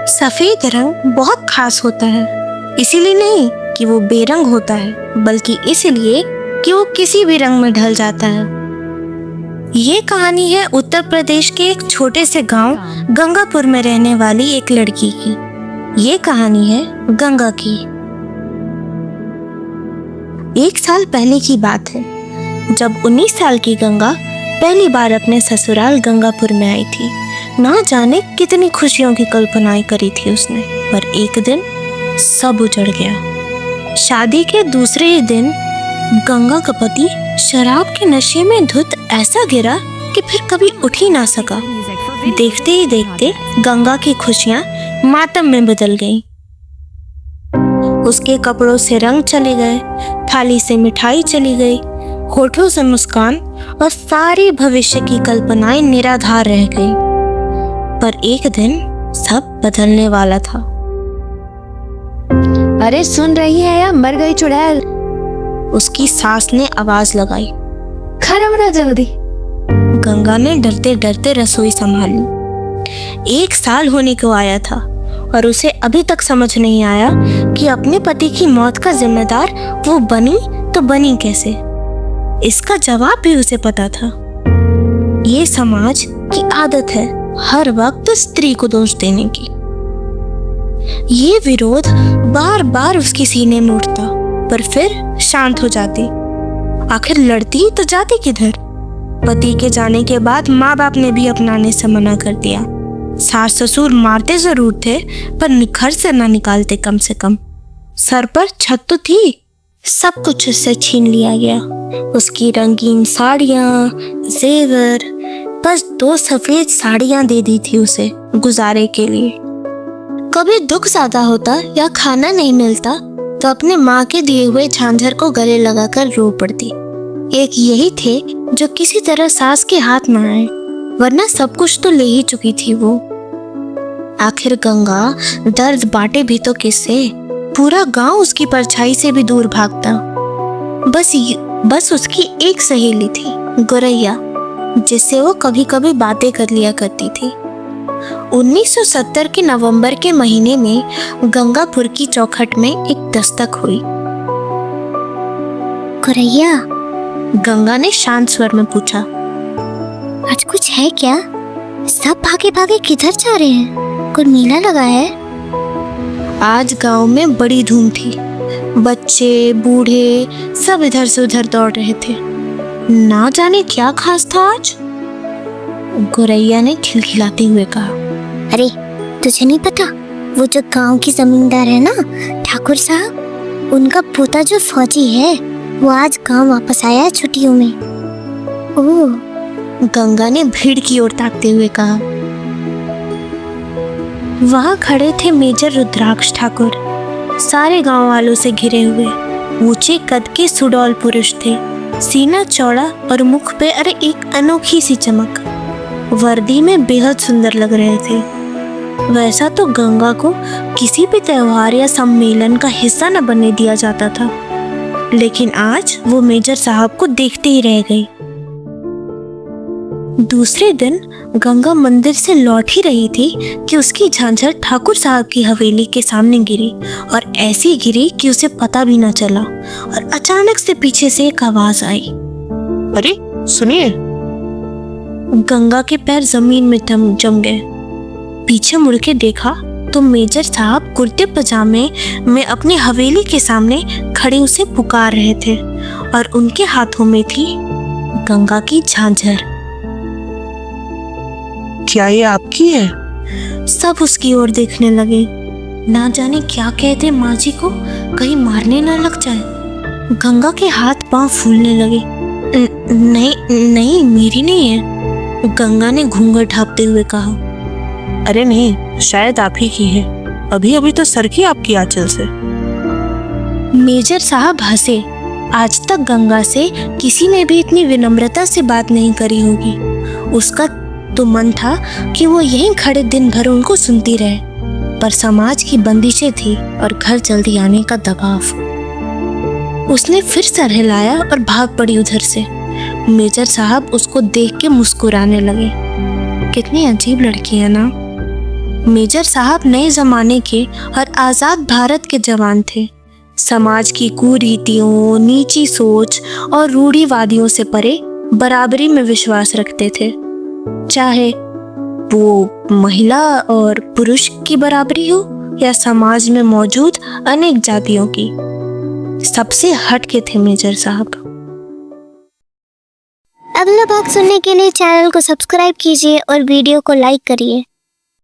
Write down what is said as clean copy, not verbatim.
सफेद रंग बहुत खास होता है, इसीलिए नहीं कि वो बेरंग होता है, बल्कि इसलिए कि वो किसी भी रंग में ढल जाता है। ये कहानी है उत्तर प्रदेश के एक छोटे से गांव गंगापुर में रहने वाली एक लड़की की। ये कहानी है गंगा की। एक साल पहले की बात है, जब 19 साल की गंगा पहली बार अपने ससुराल गंगापुर में आई थी। ना जाने कितनी खुशियों की कल्पनाएं करी थी उसने, पर एक दिन सब उजड़ गया। शादी के दूसरे ही दिन गंगा का पति शराब के नशे में धुत ऐसा गिरा कि फिर कभी उठ ही ना सका। देखते ही देखते गंगा की खुशियां मातम में बदल गईं। उसके कपड़ों से रंग चले गए, थाली से मिठाई चली गई, होठों से मुस्कान और सारी भविष्य की कल्पनाएं निराधार रह गई। पर एक दिन सब बदलने वाला था। अरे सुन रही है या मर गई चुड़ैल? उसकी सास ने आवाज लगाई। खाना बना जल्दी। गंगा ने डरते डरते रसोई संभाली। 1 साल होने को आया था और उसे अभी तक समझ नहीं आया कि अपने पति की मौत का जिम्मेदार वो बनी तो बनी कैसे। इसका जवाब भी उसे पता था। ये समाज की आदत है हर वक्त स्त्री को दोष देने की। ये विरोध बार बार उसके सीने में उठता, पर फिर शांत हो जाती। आखिर लड़ती तो जाती किधर? पति के जाने के बाद माँ बाप ने भी अपनाने से मना कर दिया। सास ससुर मारते जरूर थे, पर घर से ना निकालते कम से कम। सर पर छत तो थी, सब कुछ उससे छीन लिया गया। उसकी रंगीन साड़ियाँ, जेवर, बस 2 सफेद साड़ियाँ दे दी थी उसे गुजारे के लिए। कभी दुख ज्यादा होता या खाना नहीं मिलता तो अपने माँ के दिए हुए झांझर को गले लगाकर रो पड़ती। एक यही थे जो किसी तरह सास के हाथ न आए, वरना सब कुछ तो ले ही चुकी थी वो। आखिर गंगा दर्द बांटे भी तो किससे? पूरा गांव उसकी परछाई से भी दूर भागता। बस उसकी एक सहेली थी, गुरैया, जिससे वो कभी कभी बातें कर लिया करती थी। 1970 के नवंबर के महीने में गंगापुर की चौखट में एक दस्तक हुई। गुरैया, गंगा ने शांत स्वर में पूछा, आज कुछ है क्या? सब भागे भागे किधर जा रहे हैं? कोई मेला लगा है? आज गांव में बड़ी धूम थी। बच्चे बूढ़े सब इधर से उधर दौड़ रहे थे। ना जाने क्या खास था आज। गुरैया ने खिलखिलाते हुए कहा, अरे तुझे नहीं पता, वो जो गांव की जमींदार है ना, ठाकुर साहब, उनका पोता जो फौजी है वो आज गांव वापस आया है छुट्टियों में। ओह, गंगा ने भीड़ की ओर ताकते हुए कहा। वहां खड़े थे मेजर रुद्राक्ष ठाकुर, सारे गांव वालों से घिरे हुए। ऊंचे कद के सुडौल पुरुष थे, सीना चौड़ा और मुख पे अरे एक अनोखी सी चमक। वर्दी में बेहद सुंदर लग रहे थे। वैसा तो गंगा को किसी भी त्योहार या सम्मेलन का हिस्सा न बनने दिया जाता था, लेकिन आज वो मेजर साहब को देखते ही रह गई। दूसरे दिन गंगा मंदिर से लौट ही रही थी कि उसकी झांझर ठाकुर साहब की हवेली के सामने गिरी, और ऐसी गिरी कि उसे पता भी न चला। और अचानक से पीछे से एक आवाज आई, अरे सुनिए। गंगा के पैर जमीन में जम गए। पीछे मुड़ के देखा तो मेजर साहब कुर्ते पजामे में अपनी हवेली के सामने खड़े उसे पुकार रहे थे, और उनके हाथों में थी गंगा की झांझर। क्या ये आपकी है? सब उसकी ओर देखने लगे। ना जाने क्या कहते माँ जी को, कहीं मारने ना लग जाए। गंगा के हाथ पांव फूलने लगे। नहीं, मेरी नहीं है, गंगा ने घूंघट ढांपते हुए कहा। अरे नहीं, शायद आप ही की है। अभी अभी तो सरकी आपकी आंचल से। मेजर साहब हंसे। आज तक गंगा से किसी ने भी इतनी विनम्रता से बात नहीं करी होगी। उसका तो मन था कि वो यहीं खड़े दिन भर उनको सुनती रहे, पर समाज की बंदिशें थी और घर जल्दी आने का दबाव। उसने फिर सर हिलाया और भाग पड़ी उधर से। मेजर साहब उसको देख के मुस्कुराने लगे। कितनी अजीब लड़की है ना। मेजर साहब नए जमाने के और आज़ाद भारत के जवान थे। समाज की कुरीतियों, नीची सोच और रूढ़िवादियों से परे बराबरी में विश्वास रखते थे, चाहे वो महिला और पुरुष की बराबरी हो या समाज में मौजूद अनेक जातियों की। सबसे हटके थे मेजर साहब। अगला भाग सुनने के लिए चैनल को सब्सक्राइब कीजिए और वीडियो को लाइक करिए।